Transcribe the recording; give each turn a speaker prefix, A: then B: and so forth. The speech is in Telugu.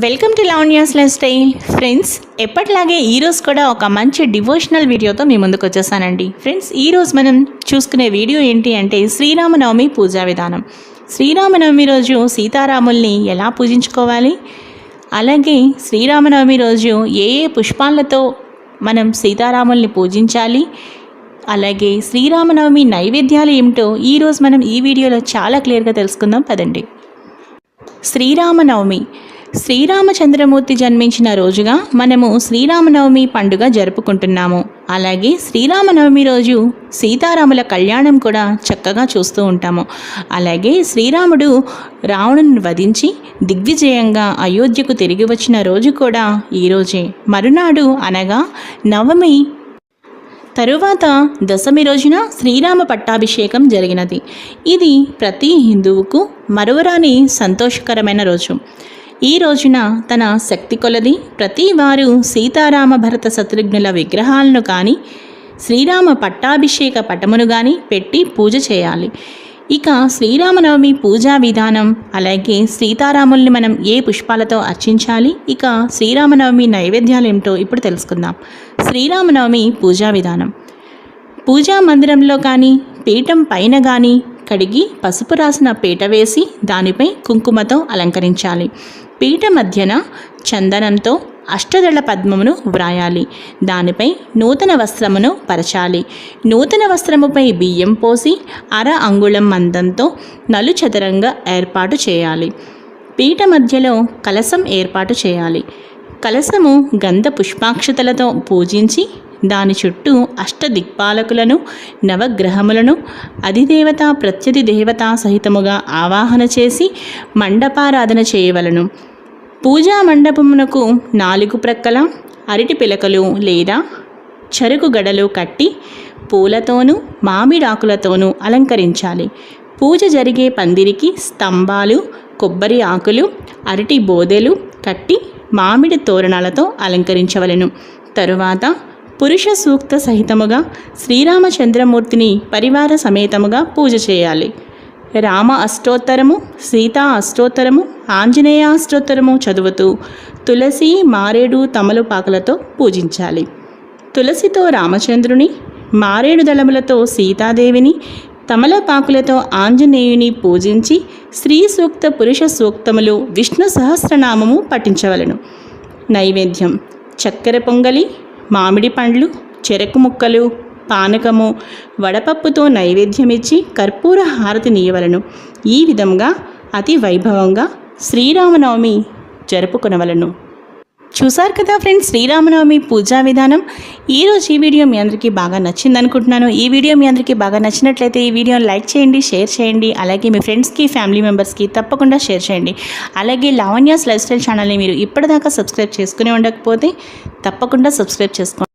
A: Welcome to Lavanya's life style. Friends, ఎప్పటిలాగే ఈరోజు కూడా ఒక మంచి డివోషనల్ వీడియోతో మీ ముందుకు వచ్చేసానండి. ఫ్రెండ్స్, ఈరోజు మనం చూసుకునే వీడియో ఏంటి అంటే శ్రీరామనవమి పూజా విధానం. శ్రీరామనవమి రోజు సీతారాముల్ని ఎలా పూజించుకోవాలి, అలాగే శ్రీరామనవమి రోజు ఏ పుష్పాలతో మనం సీతారాముల్ని పూజించాలి, అలాగే శ్రీరామనవమి నైవేద్యాలు ఏమిటో ఈరోజు మనం ఈ వీడియోలో చాలా క్లియర్గా తెలుసుకుందాం. పదండి. శ్రీరామనవమి శ్రీరామచంద్రమూర్తి జన్మించిన రోజుగా మనము శ్రీరామనవమి పండుగ జరుపుకుంటున్నాము. అలాగే శ్రీరామనవమి రోజు సీతారాముల కళ్యాణం కూడా చక్కగా చూస్తూ ఉంటాము. అలాగే శ్రీరాముడు రావణుని వధించి దిగ్విజయంగా అయోధ్యకు తిరిగి వచ్చిన రోజు కూడా ఈరోజే. మరునాడు అనగా నవమి తరువాత దశమి రోజున శ్రీరామ పట్టాభిషేకం జరిగినది. ఇది ప్రతి హిందువుకు మరువరాని సంతోషకరమైన రోజు. ఈ రోజున తన శక్తి కొలది ప్రతి వారు సీతారామ భరత శత్రుఘ్నుల విగ్రహాలను కానీ శ్రీరామ పట్టాభిషేక పటమును కానీ పెట్టి పూజ చేయాలి. ఇక శ్రీరామనవమి పూజా విధానం, అలాగే సీతారాముల్ని మనం ఏ పుష్పాలతో అర్చించాలి, ఇక శ్రీరామనవమి నైవేద్యాలు ఏమిటో ఇప్పుడు తెలుసుకుందాం. శ్రీరామనవమి పూజా విధానం. పూజా మందిరంలో కానీ పీఠం పైన కానీ కడిగి పసుపు రాసిన పీట వేసి దానిపై కుంకుమతో అలంకరించాలి. పీట మధ్యన చందనంతో అష్టదళ పద్మమును వ్రాయాలి. దానిపై నూతన వస్త్రమును పరచాలి. నూతన వస్త్రముపై బియ్యం పోసి అర అంగుళం మందంతో నలుచదరంగా ఏర్పాటు చేయాలి. పీట మధ్యలో కలశం ఏర్పాటు చేయాలి. కలశము గంధ పుష్పాక్షతలతో పూజించి దాని చుట్టూ అష్టదిక్పాలకులను, నవగ్రహములను, అధిదేవత ప్రత్యధి దేవత సహితముగా ఆవాహన చేసి మండపారాధన చేయవలను. పూజా మండపమునకు 4 ప్రక్కల అరటి పిలకలు లేదా చెరుకు గడలు కట్టి పూలతోనూ మామిడాకులతోనూ అలంకరించాలి. పూజ జరిగే పందిరికి స్తంభాలు, కొబ్బరి ఆకులు, అరటి బోదెలు కట్టి మామిడి తోరణాలతో అలంకరించవలను. తరువాత పురుష సూక్త సహితముగా శ్రీరామచంద్రమూర్తిని పరివార సమేతముగా పూజ చేయాలి. రామ అష్టోత్తరము, సీతా అష్టోత్తరము, ఆంజనేయ అష్టోత్తరము చదువుతూ తులసి, మారేడు, తమలపాకులతో పూజించాలి. తులసితో రామచంద్రుని, మారేడు దళములతో సీతాదేవిని, తమలపాకులతో ఆంజనేయుని పూజించి స్త్రీ సూక్త, పురుష సూక్తములు, విష్ణు సహస్రనామము పఠించవలను. నైవేద్యం: చక్కెర పొంగలి, మామిడి పండ్లు, చెరకు ముక్కలు, పానకము, వడపప్పుతో నైవేద్యమిచ్చి కర్పూర హారతి నీయవలను. ఈ విధంగా అతి వైభవంగా శ్రీరామనవమి జరుపుకొనవలను. చూసారు కదా ఫ్రెండ్స్, శ్రీరామనవమి పూజా విధానం. ఈరోజు ఈ వీడియో మీ అందరికీ బాగా నచ్చింది అనుకుంటున్నాను. ఈ వీడియో మీ అందరికీ బాగా నచ్చినట్లయితే ఈ వీడియోని లైక్ చేయండి, షేర్ చేయండి. అలాగే మీ ఫ్రెండ్స్కి, ఫ్యామిలీ మెంబర్స్కి తప్పకుండా షేర్ చేయండి. అలాగే లావణ్యాస్ లైఫ్ స్టైల్ ఛానల్ని మీరు ఇప్పటిదాకా సబ్స్క్రైబ్ చేసుకుని ఉండకపోతే తప్పకుండా సబ్స్క్రైబ్ చేసుకోండి.